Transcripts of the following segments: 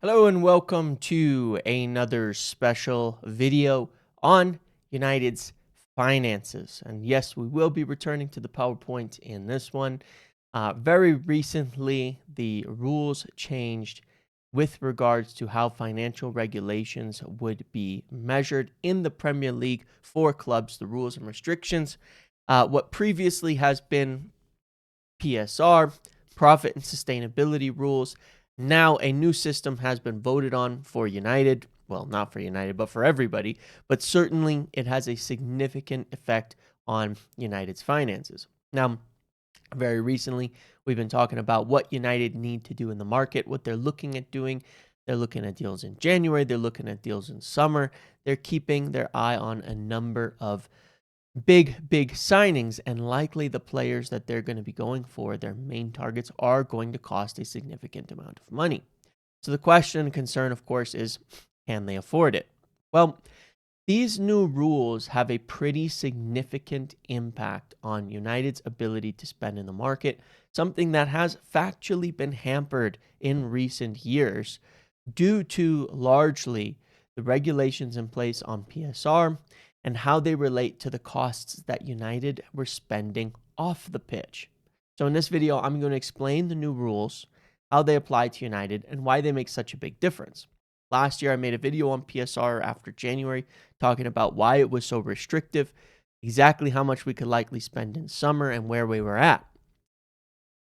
Hello and welcome to another special video on United's finances. And yes, we will be returning to the PowerPoint in this one. Very recently, the rules changed with regards to how financial regulations would be measured in the Premier League for clubs, the rules and restrictions. What previously has been PSR, profit and sustainability rules. Now a new system has been voted on for United. Well, not for United, but for everybody. But certainly it has a significant effect on United's finances. Now, very recently, we've been talking about what United need to do in the market, what they're looking at doing. They're looking at deals in January. They're looking at deals in summer. They're keeping their eye on a number of big signings, and likely the players that they're going to be going for, their main targets, are going to cost a significant amount of money. So the question and concern, of course, is can they afford it? Well, these new rules have a pretty significant impact on United's ability to spend in the market, something that has factually been hampered in recent years due to largely the regulations in place on PSR and how they relate to the costs that United were spending off the pitch. So in this video, I'm going to explain the new rules, how they apply to United, and why they make such a big difference. Last year, I made a video on PSR after January talking about why it was so restrictive, exactly how much we could likely spend in summer, and where we were at.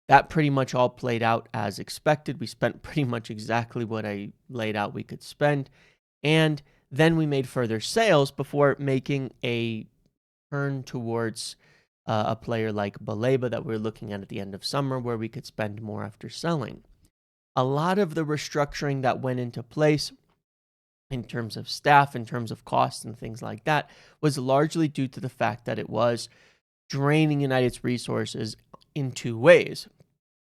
That pretty much all played out as expected. We spent pretty much exactly what I laid out we could spend. And then we made further sales before making a turn towards a player like Baleba that we're looking at the end of summer, where we could spend more after selling. A lot of the restructuring that went into place in terms of staff, in terms of costs and things like that, was largely due to the fact that it was draining United's resources in two ways.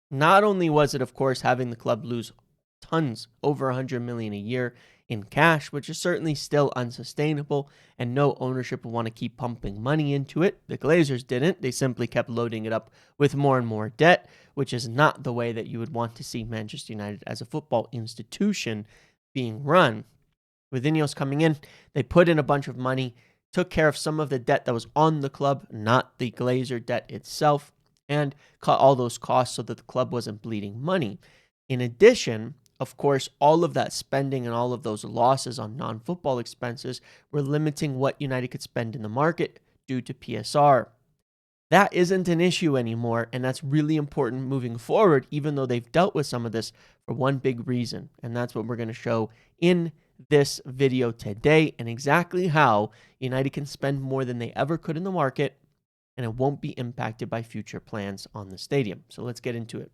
Not only was it, of course, having the club lose tons, over 100 million a year in cash, which is certainly still unsustainable, and no ownership will want to keep pumping money into it. The Glazers didn't. They simply kept loading it up with more and more debt, which is not the way that you would want to see Manchester United as a football institution being run. With Ineos coming in, they put in a bunch of money, took care of some of the debt that was on the club, not the Glazer debt itself, and cut all those costs so that the club wasn't bleeding money. In addition, of course, all of that spending and all of those losses on non-football expenses were limiting what United could spend in the market due to PSR. That isn't an issue anymore, and that's really important moving forward, even though they've dealt with some of this for one big reason, and that's what we're going to show in this video today, and exactly how United can spend more than they ever could in the market, and it won't be impacted by future plans on the stadium. So let's get into it.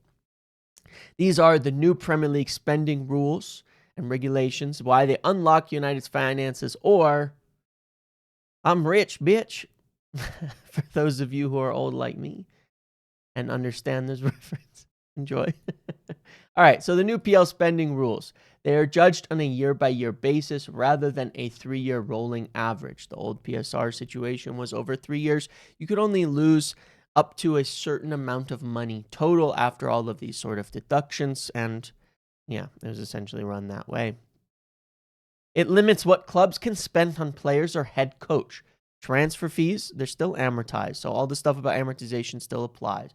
These are the new Premier League spending rules and regulations, why they unlock United's finances, or I'm rich, bitch, for those of you who are old like me and understand this reference. Enjoy. All right, so the new PL spending rules. They are judged on a year-by-year basis rather than a 3-year rolling average. The old PSR situation was over 3 years. You could only lose up to a certain amount of money total after all of these sort of deductions, and yeah, it was essentially run that way. It limits what clubs can spend on players or head coach. Transfer fees, they're still amortized, so all the stuff about amortization still applies.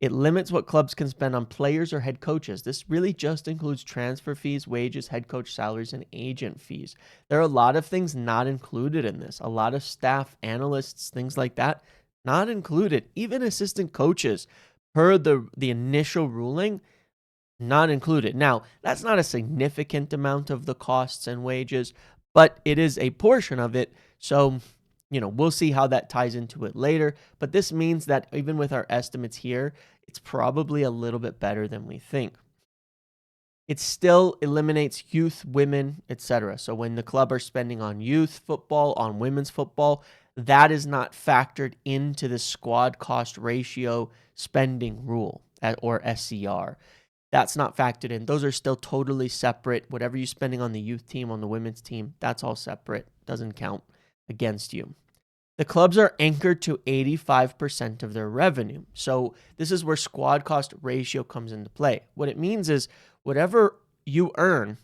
It limits what clubs can spend on players or head coaches. This really just includes transfer fees, wages, head coach salaries, and agent fees. There are a lot of things not included in this. A lot of staff, analysts, things like that, not included. Even assistant coaches, per the initial ruling, not included. Now, that's not a significant amount of the costs and wages, but it is a portion of it. So, we'll see how that ties into it later. But this means that even with our estimates here, it's probably a little bit better than we think. It still eliminates youth, women, etc. So when the club are spending on youth football, on women's football, that is not factored into the squad cost ratio spending rule, or SCR. That's not factored in. Those are still totally separate. Whatever you're spending on the youth team, on the women's team, that's all separate. Doesn't count against you. The clubs are anchored to 85% of their revenue. So this is where squad cost ratio comes into play. What it means is whatever you earn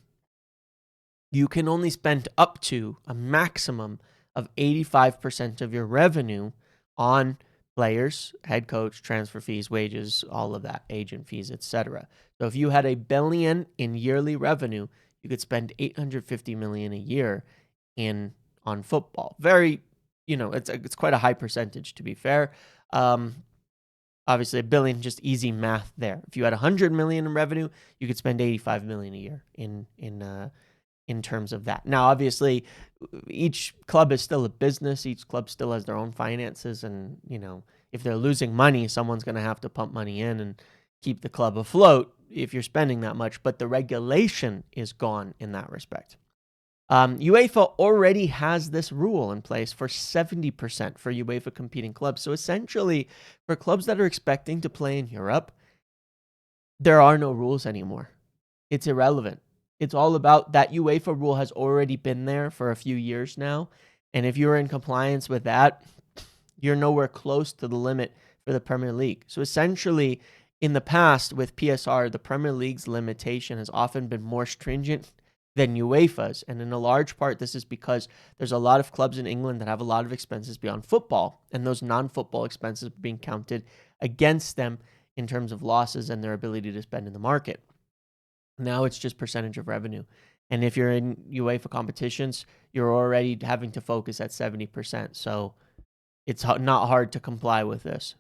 you can only spend up to a maximum of 85% of your revenue on players, head coach, transfer fees, wages, all of that, agent fees, etc. So if you had $1 billion in yearly revenue, you could spend $850 million a year on football. Very, it's quite a high percentage, to be fair. Obviously, $1 billion, just easy math there. If you had $100 million in revenue, you could spend $85 million a year in terms of that. Now, obviously, each club is still a business. Each club still has their own finances, and if they're losing money, someone's going to have to pump money in and keep the club afloat if you're spending that much. But the regulation is gone in that respect. UEFA already has this rule in place for 70% for UEFA competing clubs. So essentially, for clubs that are expecting to play in Europe, there are no rules anymore. It's irrelevant. It's all about that UEFA rule has already been there for a few years now. And if you're in compliance with that, you're nowhere close to the limit for the Premier League. So essentially, in the past with PSR, the Premier League's limitation has often been more stringent than UEFA's. And in a large part, this is because there's a lot of clubs in England that have a lot of expenses beyond football, and those non-football expenses are being counted against them in terms of losses and their ability to spend in the market. Now it's just percentage of revenue. And if you're in UEFA competitions, you're already having to focus at 70%. So it's not hard to comply with this.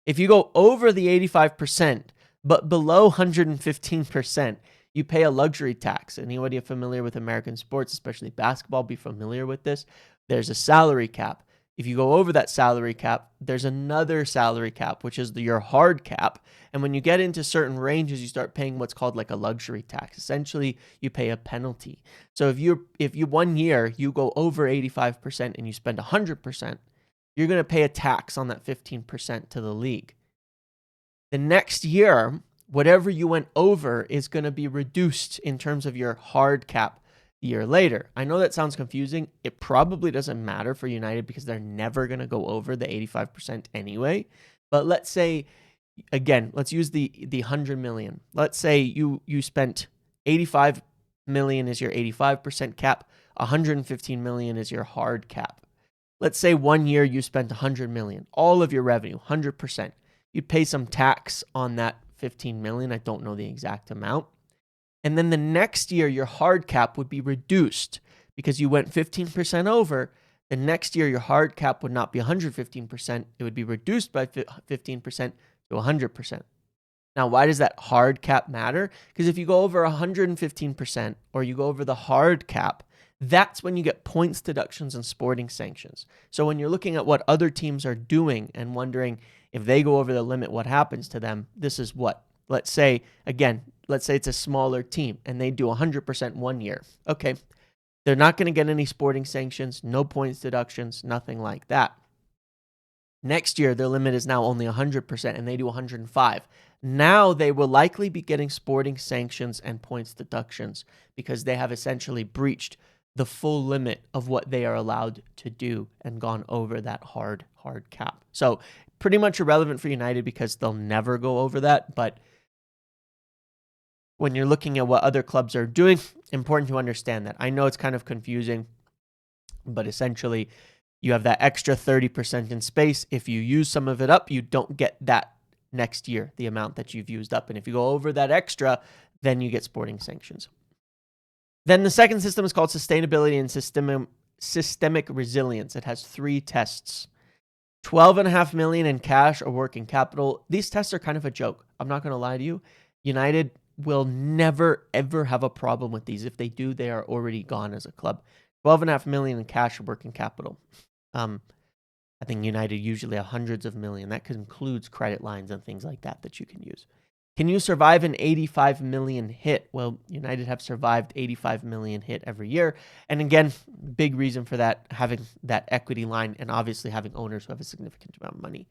If you go over the 85%, but below 115%, you pay a luxury tax. Anybody familiar with American sports, especially basketball, be familiar with this. There's a salary cap. If you go over that salary cap, there's another salary cap, which is your hard cap. And when you get into certain ranges, you start paying what's called like a luxury tax. Essentially, you pay a penalty. So if you 1 year, you go over 85% and you spend 100%, you're going to pay a tax on that 15% to the league. The next year, whatever you went over is going to be reduced in terms of your hard cap a year later. I know that sounds confusing. It probably doesn't matter for United because they're never going to go over the 85% anyway. But let's say, again, let's use the 100 million. Let's say you spent 85 million is your 85% cap, 115 million is your hard cap. Let's say 1 year you spent 100 million, all of your revenue, 100%. You'd pay some tax on that 15 million. I don't know the exact amount. And then the next year, your hard cap would be reduced because you went 15% over. The next year, your hard cap would not be 115%. It would be reduced by 15% to 100%. Now, why does that hard cap matter? Because if you go over 115% or you go over the hard cap, that's when you get points deductions and sporting sanctions. So when you're looking at what other teams are doing and wondering if they go over the limit, what happens to them, this is what. Let's say it's a smaller team and they do 100% 1 year. Okay, they're not going to get any sporting sanctions, no points deductions, nothing like that. Next year, their limit is now only 100% and they do 105. Now they will likely be getting sporting sanctions and points deductions because they have essentially breached the full limit of what they are allowed to do and gone over that hard cap. So pretty much irrelevant for United because they'll never go over that. But when you're looking at what other clubs are doing, important to understand that. I know it's kind of confusing, but essentially you have that extra 30% in space. If you use some of it up, you don't get that next year, the amount that you've used up. And if you go over that extra, then you get sporting sanctions. Then the second system is called sustainability and systemic resilience. It has 3 tests. 12.5 million in cash or working capital. These tests are kind of a joke. I'm not going to lie to you. United will never, ever have a problem with these. If they do, they are already gone as a club. 12.5 million in cash or working capital. I think United usually have hundreds of million. That includes credit lines and things like that you can use. Can you survive an 85 million hit? Well, United have survived 85 million hit every year. And again, big reason for that, having that equity line and obviously having owners who have a significant amount of money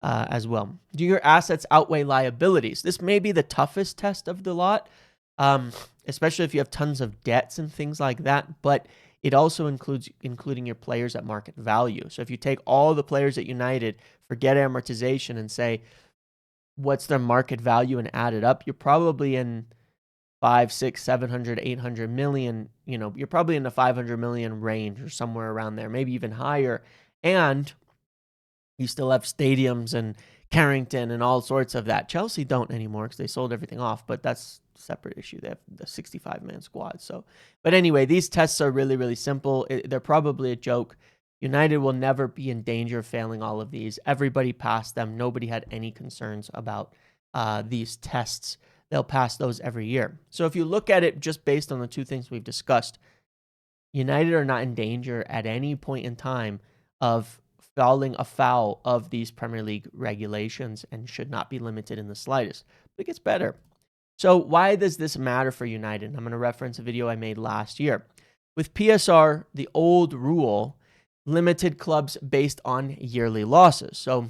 as well. Do your assets outweigh liabilities? This may be the toughest test of the lot, especially if you have tons of debts and things like that. But it also including your players at market value. So if you take all the players at United, forget amortization and say, what's their market value and add it up, you're probably in 5, 6, 700, 800 million, you're probably in the 500 million range or somewhere around there, maybe even higher. And you still have stadiums and Carrington and all sorts of that. Chelsea don't anymore because they sold everything off, but that's a separate issue. They have the 65-man squad. But anyway, these tests are really, really simple. They're probably a joke. United will never be in danger of failing all of these. Everybody passed them. Nobody had any concerns about these tests. They'll pass those every year. So if you look at it just based on the two things we've discussed, United are not in danger at any point in time of falling afoul of these Premier League regulations and should not be limited in the slightest. But it gets better. So why does this matter for United? I'm going to reference a video I made last year. With PSR, the old rule limited clubs based on yearly losses. So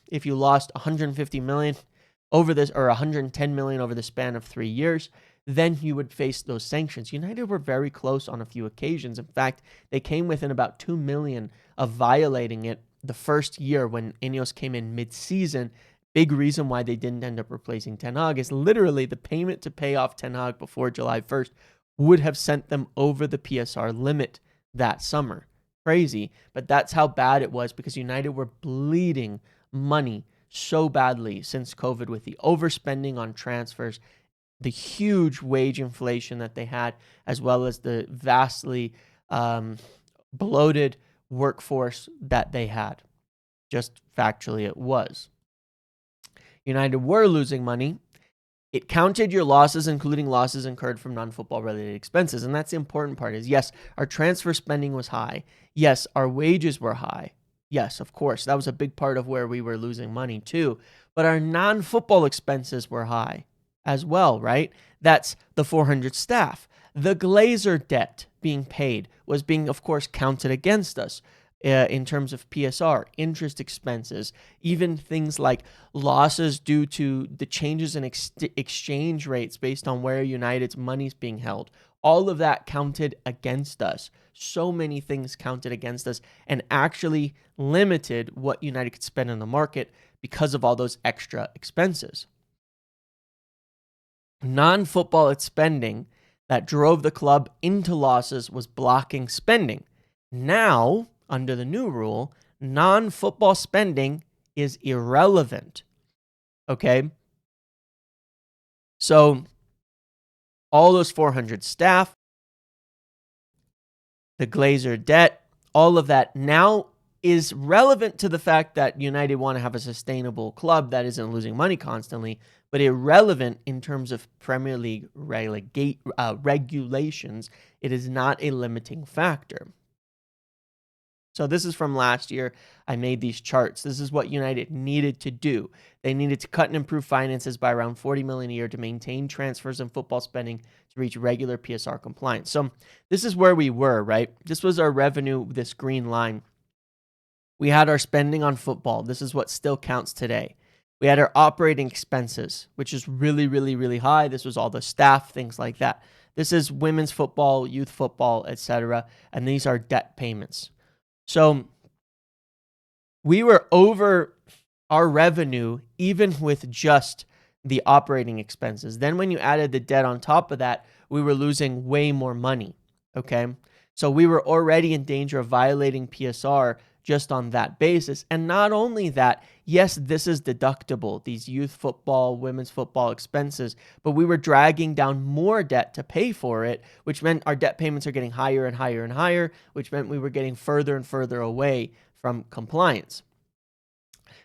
if you lost 150 million over this, or 110 million over the span of 3 years, then you would face those sanctions. United were very close on a few occasions. In fact, they came within about 2 million of violating it the first year when Ineos came in mid-season. Big reason why they didn't end up replacing Ten Hag is literally the payment to pay off Ten Hag before July 1st would have sent them over the PSR limit that summer. Crazy, but that's how bad it was because United were bleeding money so badly since COVID with the overspending on transfers, the huge wage inflation that they had, as well as the vastly bloated workforce that they had. Just factually, it was. United were losing money. It counted your losses, including losses incurred from non-football related expenses. And that's the important part is, yes, our transfer spending was high. Yes, our wages were high. Yes, of course, that was a big part of where we were losing money too. But our non-football expenses were high as well, right? That's the 400 staff. The Glazer debt being paid was being, of course, counted against us in terms of PSR, interest expenses, even things like losses due to the changes in exchange rates based on where United's money is being held. All of that counted against us. So many things counted against us and actually limited what United could spend in the market because of all those extra expenses. Non-football spending that drove the club into losses was blocking spending. Now, under the new rule, non-football spending is irrelevant. Okay? So, all those 400 staff, the Glazer debt, all of that now is relevant to the fact that United want to have a sustainable club that isn't losing money constantly, but irrelevant in terms of Premier League regulations. It is not a limiting factor. So this is from last year. I made these charts. This is what United needed to do. They needed to cut and improve finances by around 40 million a year to maintain transfers and football spending to reach regular PSR compliance. So this is where we were, right? This was our revenue, this green line. We had our spending on football. This is what still counts today. We had our operating expenses, which is really, really, really high. This was all the staff, things like that. This is women's football, youth football, etc. And these are debt payments. So we were over our revenue even with just the operating expenses. Then when you added the debt on top of that, we were losing way more money, okay? So we were already in danger of violating PSR just on that basis. And not only that, yes, this is deductible, these youth football, women's football expenses, but we were dragging down more debt to pay for it, which meant our debt payments are getting higher and higher and higher, which meant we were getting further and further away from compliance.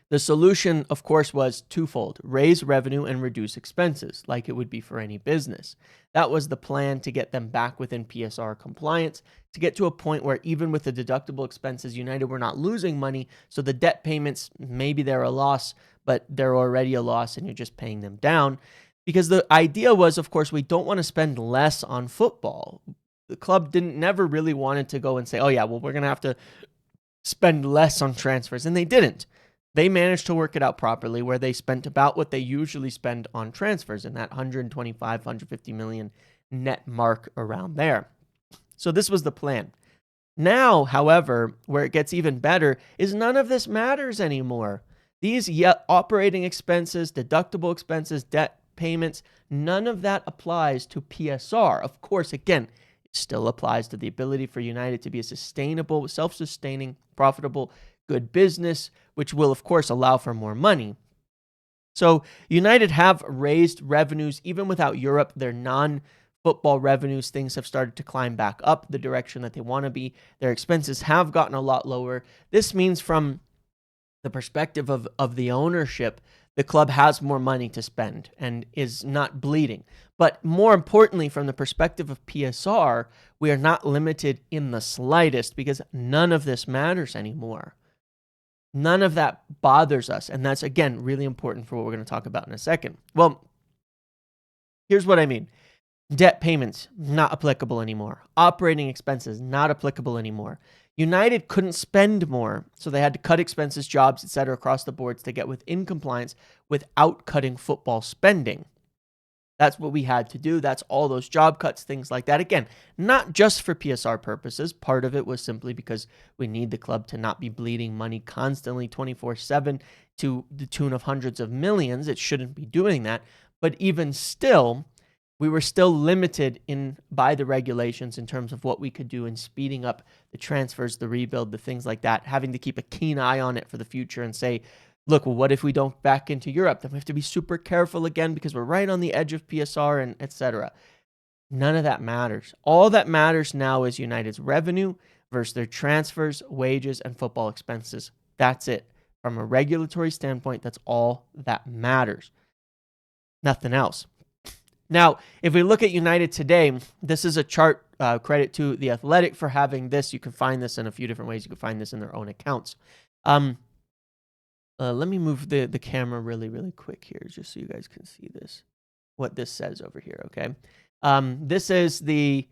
The solution, of course, was twofold: raise revenue and reduce expenses, like it would be for any business. That was the plan to get them back within PSR compliance, to get to a point where even with the deductible expenses, United were not losing money, so the debt payments, maybe they're a loss, but they're already a loss and you're just paying them down. Because the idea was, of course, we don't want to spend less on football. The club never really wanted to go and say, oh yeah, well, we're going to have to spend less on transfers, and they didn't. They managed to work it out properly where they spent about what they usually spend on transfers in that 125, 150 million net mark around there. So this was the plan. Now, however, where it gets even better is none of this matters anymore. These operating expenses, deductible expenses, debt payments, none of that applies to PSR. Of course, again, it still applies to the ability for United to be a sustainable, self-sustaining, profitable, good business, which will, of course, allow for more money. So United have raised revenues even without Europe. Their non-football revenues, things have started to climb back up the direction that they want to be. Their expenses have gotten a lot lower. This means from the perspective of the ownership, the club has more money to spend and is not bleeding. But more importantly, from the perspective of PSR, we are not limited in the slightest because none of this matters anymore. None of that bothers us. And that's, again, really important for what we're going to talk about in a second. Well, here's what I mean. Debt payments, not applicable anymore. Operating expenses, not applicable anymore. United couldn't spend more, so they had to cut expenses, jobs, etc. across the boards to get within compliance without cutting football spending. That's what we had to do. That's all those job cuts, things like that. Again, not just for PSR purposes. Part of it was simply because we need the club to not be bleeding money constantly 24/7 to the tune of hundreds of millions. It shouldn't be doing that. But even still, we were still limited by the regulations in terms of what we could do in speeding up the transfers, the rebuild, the things like that, having to keep a keen eye on it for the future and say, look, well, what if we don't back into Europe? Then we have to be super careful again because we're right on the edge of PSR and etc. None of that matters. All that matters now is United's revenue versus their transfers, wages, and football expenses. That's it. From a regulatory standpoint, that's all that matters. Nothing else. Now, if we look at United today, this is a chart, credit to The Athletic for having this. You can find this in a few different ways. You can find this in their own accounts. Let me move the camera really, really quick here just so you guys can see this, what this says over here, okay? This is the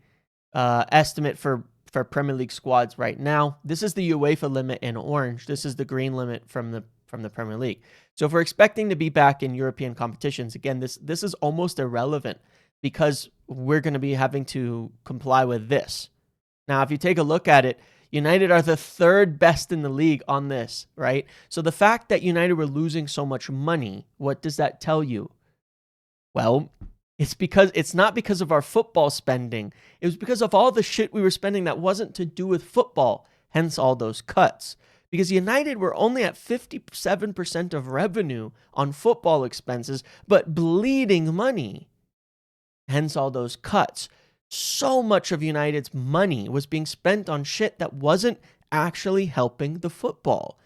estimate for Premier League squads right now. This is the UEFA limit in orange. This is the green limit from the Premier League. So if we're expecting to be back in European competitions, again, this is almost irrelevant because we're going to be having to comply with this. Now, if you take a look at it, United are the third best in the league on this, right? So the fact that United were losing so much money, what does that tell you? Well, it's not because of our football spending. It was because of all the shit we were spending that wasn't to do with football, hence all those cuts. Because United were only at 57% of revenue on football expenses, but bleeding money, hence all those cuts. So much of United's money was being spent on shit that wasn't actually helping the football.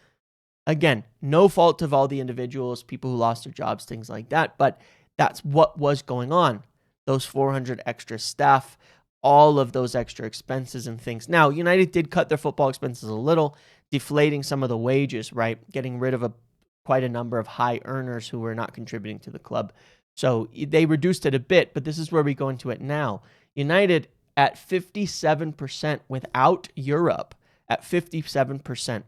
Again, no fault of all the individuals, people who lost their jobs, things like that, but that's what was going on. Those 400 extra staff, all of those extra expenses and things. Now, United did cut their football expenses a little, deflating some of the wages, right? Getting rid of quite a number of high earners who were not contributing to the club. So they reduced it a bit, but this is where we go into it now. United at 57% without Europe, at 57%.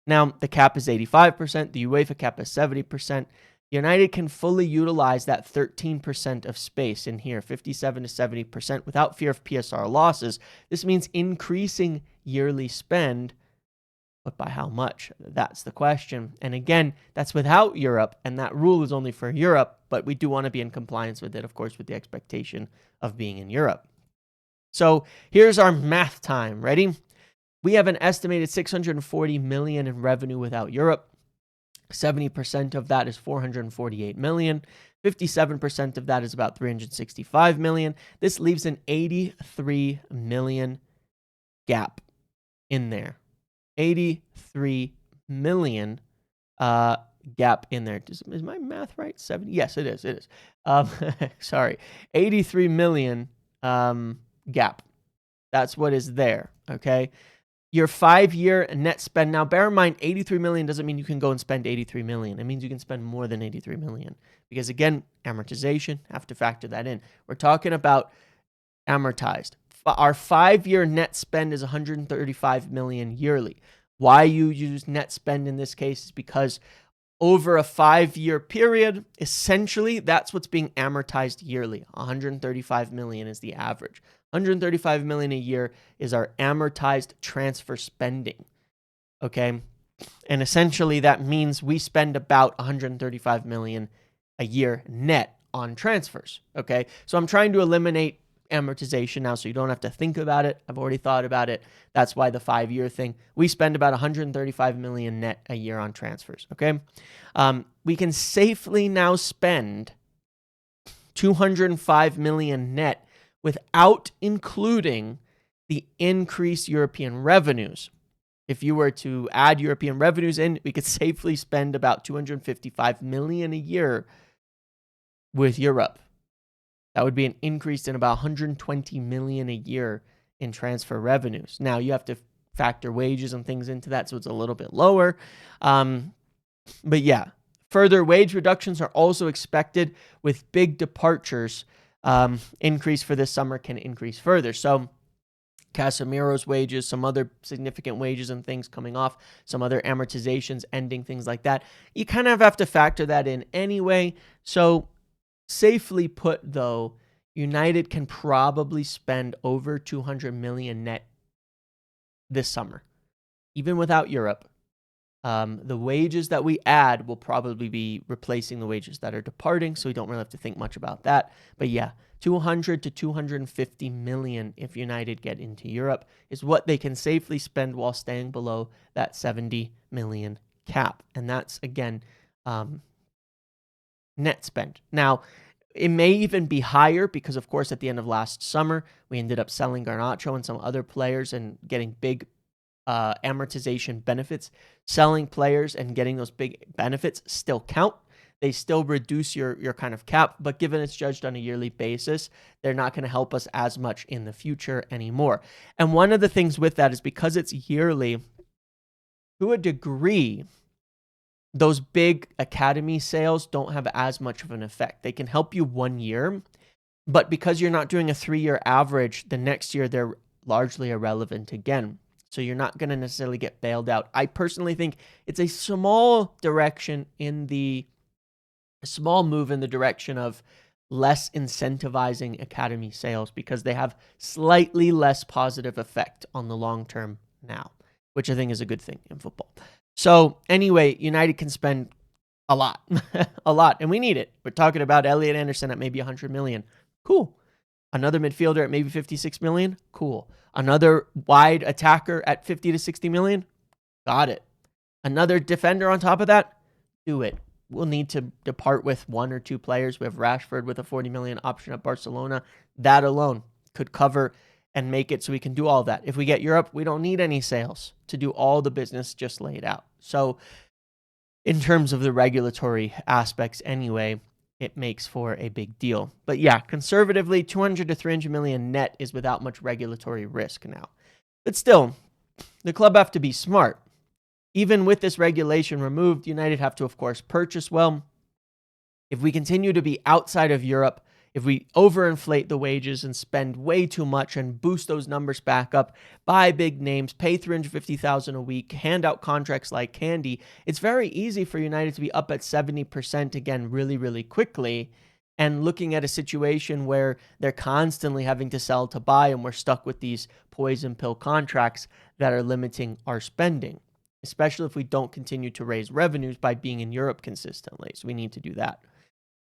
Now, the cap is 85%. The UEFA cap is 70%. United can fully utilize that 13% of space in here, 57 to 70%, without fear of PSR losses. This means increasing yearly spend, but by how much? That's the question. And again, that's without Europe, and that rule is only for Europe, but we do want to be in compliance with it, of course, with the expectation of being in Europe. So here's our math time. Ready? We have an estimated $640 million in revenue without Europe. 70% of that is $448 million. 57% of that is about $365 million. This leaves an $83 million gap in there. $83 million gap in there. Is my math right? 70? Yes, it is. It is. Sorry. $83 million gap. That's what is there. Okay. Your 5-year net spend. Now, bear in mind, $83 million doesn't mean you can go and spend $83 million. It means you can spend more than $83 million. Because again, amortization, have to factor that in. We're talking about amortized. Our 5-year net spend is $135 million yearly. Why you use net spend in this case is because over a 5-year period, essentially, that's what's being amortized yearly. $135 million is the average. $135 million a year is our amortized transfer spending. Okay? And essentially, that means we spend about $135 million a year net on transfers. Okay. So I'm trying to eliminate amortization now so you don't have to think about it. I've already thought about it. That's why the 5-year thing. We spend about 135 million net a year on transfers. Okay. We can safely now spend 205 million net without including the increased European revenues. If you were to add European revenues in, we could safely spend about 255 million a year with Europe. That would be an increase in about 120 million a year in transfer revenues. Now, you have to factor wages and things into that, so it's a little bit lower. But yeah, further wage reductions are also expected with big departures. Increase for this summer can increase further. So Casemiro's wages, some other significant wages and things coming off, some other amortizations ending, things like that. You kind of have to factor that in anyway. So safely put, though, United can probably spend over 200 million net this summer, even without Europe. The wages that we add will probably be replacing the wages that are departing, so we don't really have to think much about that. But yeah, 200 to 250 million if United get into Europe is what they can safely spend while staying below that 70 million cap. And that's, again, net spend. Now, it may even be higher because, of course, at the end of last summer, we ended up selling Garnacho and some other players and getting big amortization benefits. Selling players and getting those big benefits still count. They still reduce your kind of cap, but given it's judged on a yearly basis, they're not going to help us as much in the future anymore. And one of the things with that is because it's yearly, to a degree, those big academy sales don't have as much of an effect. They can help you 1 year, but because you're not doing a 3-year average, the next year they're largely irrelevant again. So you're not going to necessarily get bailed out. I personally think it's a small move in the direction of less incentivizing academy sales because they have slightly less positive effect on the long term now, which I think is a good thing in football. So anyway, United can spend a lot, a lot, and we need it. We're talking about Elliot Anderson at maybe 100 million. Cool. Another midfielder at maybe 56 million. Cool. Another wide attacker at 50 to 60 million. Got it. Another defender on top of that. Do it. We'll need to depart with 1 or 2 players. We have Rashford with a 40 million option at Barcelona. That alone could cover and make it so we can do all that. If we get Europe, we don't need any sales to do all the business just laid out. So in terms of the regulatory aspects anyway, it makes for a big deal. But yeah, conservatively, 200 to 300 million net is without much regulatory risk now. But still, the club have to be smart. Even with this regulation removed, United have to, of course, purchase well. If we continue to be outside of Europe, if we overinflate the wages and spend way too much and boost those numbers back up, buy big names, pay $350,000 a week, hand out contracts like candy, it's very easy for United to be up at 70% again really, really quickly and looking at a situation where they're constantly having to sell to buy and we're stuck with these poison pill contracts that are limiting our spending, especially if we don't continue to raise revenues by being in Europe consistently. So we need to do that.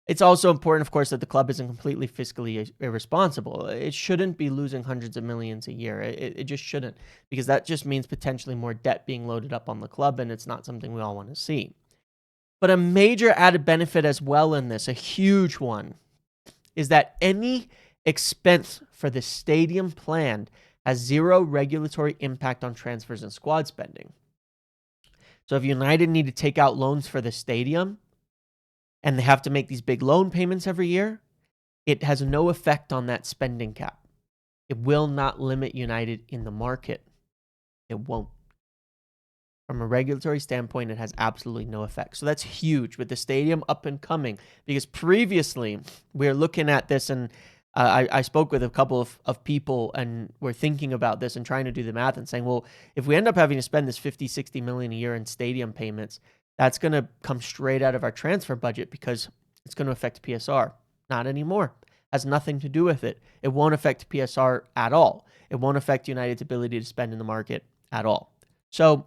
It's also important, of course, that the club isn't completely fiscally irresponsible. It shouldn't be losing hundreds of millions a year. It just shouldn't, because that just means potentially more debt being loaded up on the club, and it's not something we all want to see. But a major added benefit as well in this, a huge one, is that any expense for the stadium planned has zero regulatory impact on transfers and squad spending. So if United need to take out loans for the stadium, and they have to make these big loan payments every year, it has no effect on that spending cap. It will not limit United in the market. It won't. From a regulatory standpoint, it has absolutely no effect. So that's huge with the stadium up and coming, because previously we were looking at this, and I spoke with a couple of people and we're thinking about this and trying to do the math and saying, well, if we end up having to spend this 50, 60 million a year in stadium payments, that's going to come straight out of our transfer budget because it's going to affect PSR. Not anymore. Has nothing to do with it. It won't affect PSR at all. It won't affect United's ability to spend in the market at all. So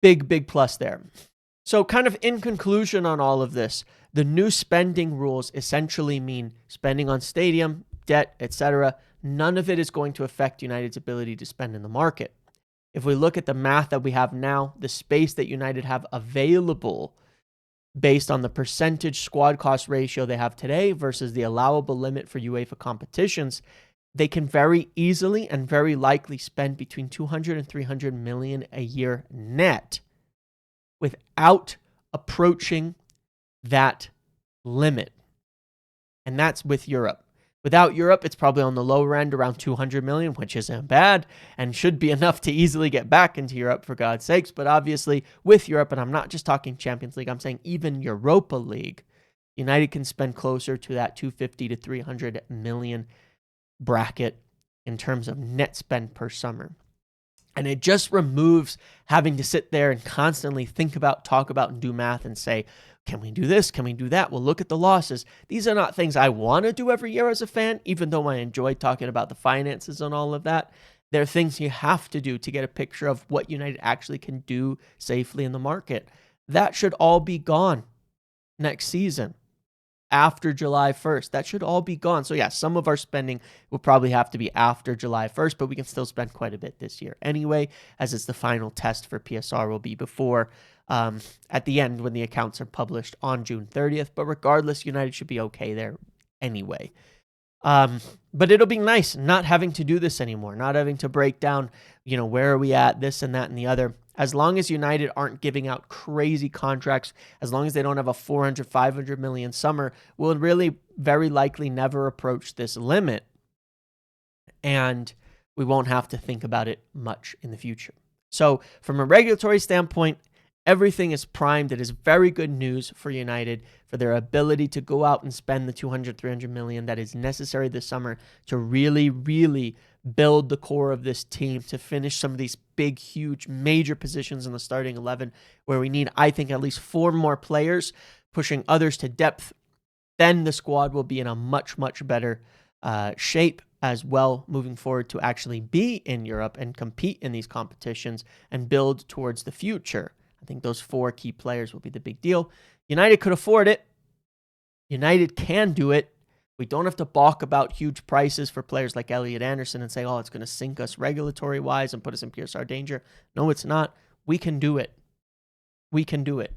big, big plus there. So kind of in conclusion on all of this, the new spending rules essentially mean spending on stadium, debt, etc. None of it is going to affect United's ability to spend in the market. If we look at the math that we have now, the space that United have available based on the percentage squad cost ratio they have today versus the allowable limit for UEFA competitions, they can very easily and very likely spend between 200 and 300 million a year net without approaching that limit. And that's with Europe. Without Europe, it's probably on the lower end, around 200 million, which isn't bad and should be enough to easily get back into Europe, for God's sakes. But obviously, with Europe, and I'm not just talking Champions League, I'm saying even Europa League, United can spend closer to that 250 to 300 million bracket in terms of net spend per summer. And it just removes having to sit there and constantly think about, talk about, and do math and say, can we do this? Can we do that? Well, look at the losses. These are not things I want to do every year as a fan, even though I enjoy talking about the finances and all of that. They're things you have to do to get a picture of what United actually can do safely in the market. That should all be gone next season. After July 1st. That should all be gone. So yeah, some of our spending will probably have to be after July 1st, but we can still spend quite a bit this year anyway, as it's the final test for PSR will be before at the end when the accounts are published on June 30th. But regardless, United should be okay there anyway. But it'll be nice not having to do this anymore, not having to break down, where are we at, this and that and the other. As long as United aren't giving out crazy contracts, as long as they don't have a 400, 500 million summer, we'll really very likely never approach this limit. And we won't have to think about it much in the future. So from a regulatory standpoint, everything is primed. It is very good news for United for their ability to go out and spend the 200, 300 million that is necessary this summer to really, really build the core of this team, to finish some of these big, huge, major positions in the starting 11 where we need, I think, at least 4 more players pushing others to depth. Then the squad will be in a much, much better shape as well moving forward to actually be in Europe and compete in these competitions and build towards the future. I think those 4 key players will be the big deal. United could afford it. United can do it. We don't have to balk about huge prices for players like Elliot Anderson and say, oh, it's going to sink us regulatory-wise and put us in PSR danger. No, it's not. We can do it. We can do it.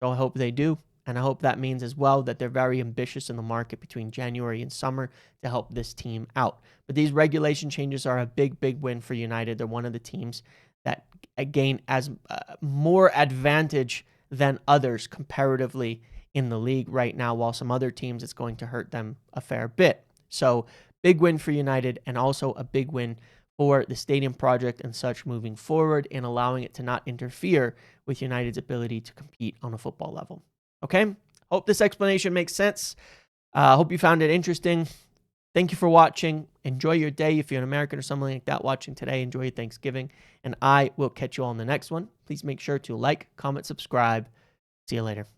So I hope they do. And I hope that means as well that they're very ambitious in the market between January and summer to help this team out. But these regulation changes are a big, big win for United. They're one of the teams that gain as more advantage than others comparatively in the league right now, while some other teams, it's going to hurt them a fair bit. So big win for United, and also a big win for the stadium project and such moving forward, in allowing it to not interfere with United's ability to compete on a football level. Okay? Hope this explanation makes sense. Hope you found it interesting. Thank you for watching. Enjoy your day. If you're an American or something like that watching today, enjoy your Thanksgiving. And I will catch you all in the next one. Please make sure to like, comment, subscribe. See you later.